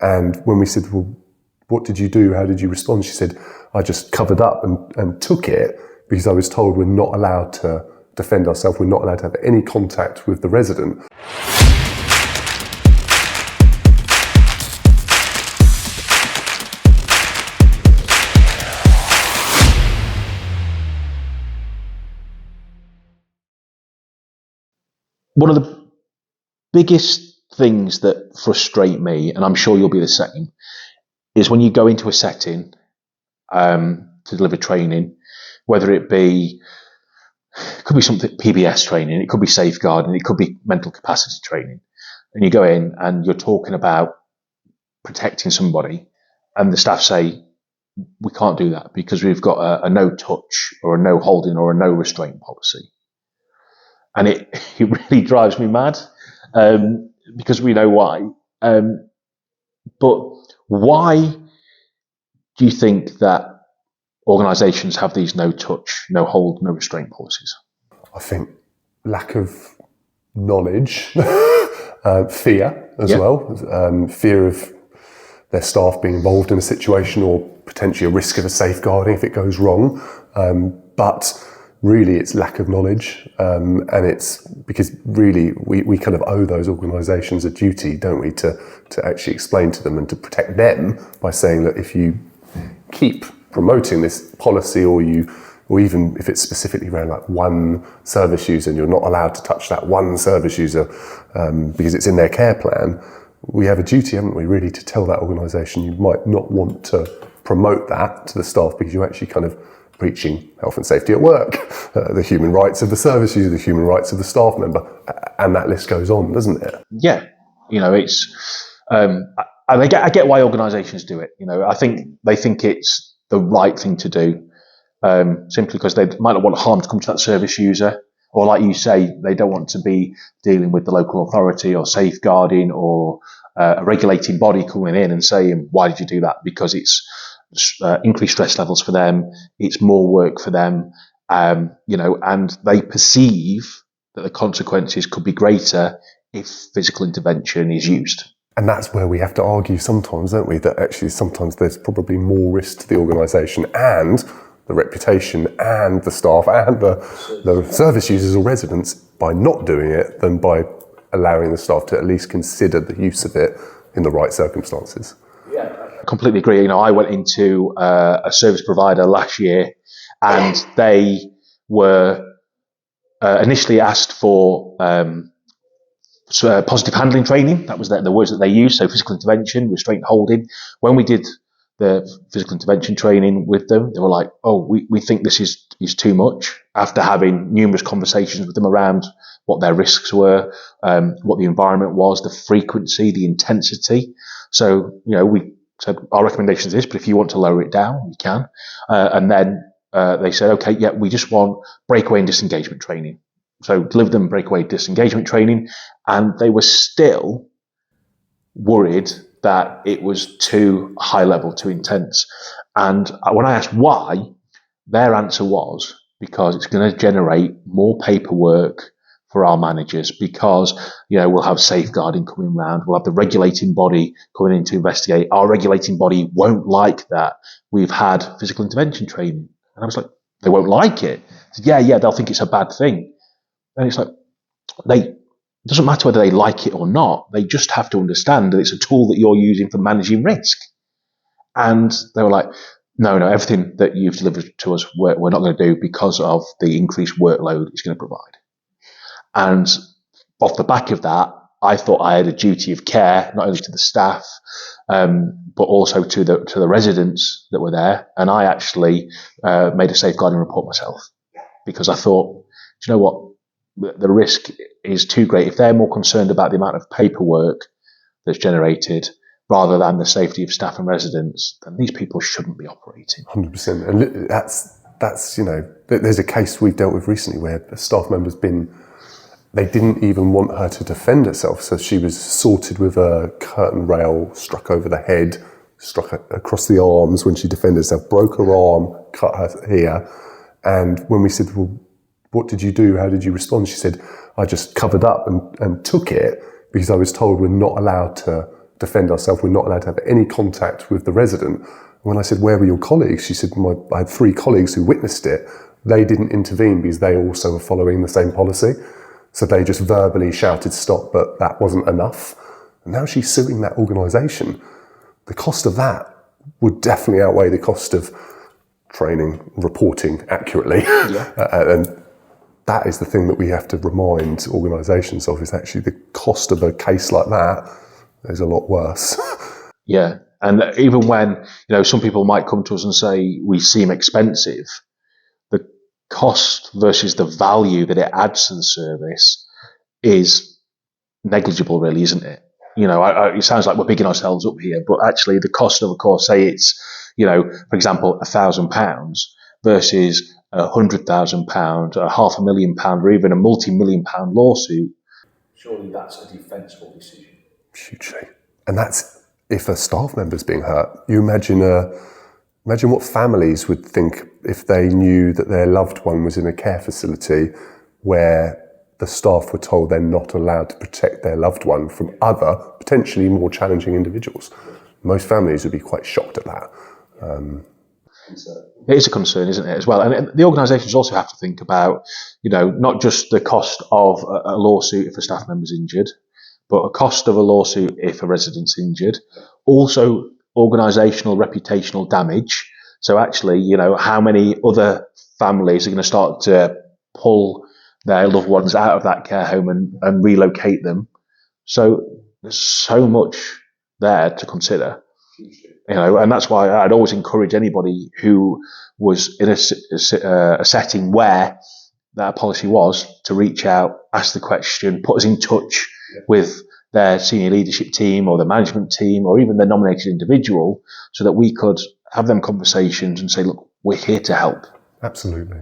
And when we said, well, what did you do? How did you respond? She said, I just covered up and took it because I was told we're not allowed to defend ourselves. We're not allowed to have any contact with the resident. One of the biggest things that frustrate me, and I'm sure you'll be the same, is when you go into a setting to deliver training, whether it be, it could be something PBS training, it could be safeguarding, it could be mental capacity training, and you go in and you're talking about protecting somebody, and the staff say, we can't do that because we've got a no touch or a no holding or a no restraint policy. And it really drives me mad because we know why. But why do you think that organisations have these no touch, no hold, no restraint policies? I think lack of knowledge, fear as well, fear of their staff being involved in a situation or potentially a risk of a safeguarding if it goes wrong. But really it's lack of knowledge, and it's because really we kind of owe those organisations a duty, don't we, to actually explain to them and to protect them by saying that if you keep promoting this policy or even if it's specifically around like one service user and you're not allowed to touch that one service user because it's in their care plan, we have a duty, haven't we, really, to tell that organisation you might not want to promote that to the staff because you're actually kind of breaching health and safety at work, the human rights of the service user, the human rights of the staff member, and that list goes on, doesn't it? Yeah, it's. I get why organisations do it. I think they think it's the right thing to do, simply because they might not want harm to come to that service user, or like you say, they don't want to be dealing with the local authority or safeguarding or a regulating body coming in and saying, "Why did you do that?" Because it's increased stress levels for them, it's more work for them, and they perceive that the consequences could be greater if physical intervention is used. And that's where we have to argue sometimes, don't we, that actually sometimes there's probably more risk to the organisation and the reputation and the staff and the service users or residents by not doing it than by allowing the staff to at least consider the use of it in the right circumstances. I completely agree. I went into a service provider last year, and they were initially asked for positive handling training. That was the words that they used. So physical intervention, restraint, holding. When we did the physical intervention training with them, they were like, "Oh, we think this is too much." After having numerous conversations with them around what their risks were, what the environment was, the frequency, the intensity. So we said our recommendation is this, but if you want to lower it down, you can. And then they said, okay, yeah, we just want breakaway and disengagement training. So deliver them breakaway disengagement training, and they were still worried that it was too high level, too intense. And when I asked why, their answer was because it's going to generate more paperwork for our managers, because we'll have safeguarding coming round, we'll have the regulating body coming in to investigate. Our regulating body won't like that we've had physical intervention training. And I was like, they won't like it? I said, yeah, they'll think it's a bad thing. And it's like, it doesn't matter whether they like it or not, they just have to understand that it's a tool that you're using for managing risk. And they were like, no, everything that you've delivered to us, we're not going to do because of the increased workload it's going to provide. And off the back of that, I thought I had a duty of care, not only to the staff, but also to the residents that were there. And I actually made a safeguarding report myself, because I thought, do you know what? The risk is too great. If they're more concerned about the amount of paperwork that's generated rather than the safety of staff and residents, then these people shouldn't be operating. 100%. And that's there's a case we've dealt with recently where a staff member's they didn't even want her to defend herself. So she was assaulted with a curtain rail, struck over the head, struck across the arms when she defended herself, broke her arm, cut her here. And when we said, well, what did you do? How did you respond? She said, I just covered up and took it because I was told we're not allowed to defend ourselves. We're not allowed to have any contact with the resident. When I said, where were your colleagues? She said, I had 3 colleagues who witnessed it. They didn't intervene because they also were following the same policy. So they just verbally shouted stop, but that wasn't enough. And now she's suing that organisation. The cost of that would definitely outweigh the cost of training, reporting accurately. And that is the thing that we have to remind organisations of, is actually the cost of a case like that is a lot worse. Yeah. And even when, some people might come to us and say we seem expensive, the cost versus the value that it adds to the service is negligible, really, isn't it? It sounds like we're bigging ourselves up here, but actually the cost of a course, say it's, for example, £1,000 versus £100,000, £500,000, or even a multi-million-pound lawsuit. Surely that's a defensible decision. Hugely. And that's if a staff member's being hurt. You imagine what families would think if they knew that their loved one was in a care facility where the staff were told they're not allowed to protect their loved one from other, potentially more challenging individuals. Most families would be quite shocked at that. It is a concern, isn't it, as well? And the organisations also have to think about, not just the cost of a lawsuit if a staff member's injured, but a cost of a lawsuit if a resident's injured. Also, organisational, reputational damage. So actually, how many other families are going to start to pull their loved ones out of that care home and relocate them? So there's so much there to consider. And that's why I'd always encourage anybody who was in a setting where that policy was to reach out, ask the question, put us in touch with their senior leadership team or the management team or even the nominated individual, so that we could have them conversations and say, look, we're here to help. Absolutely.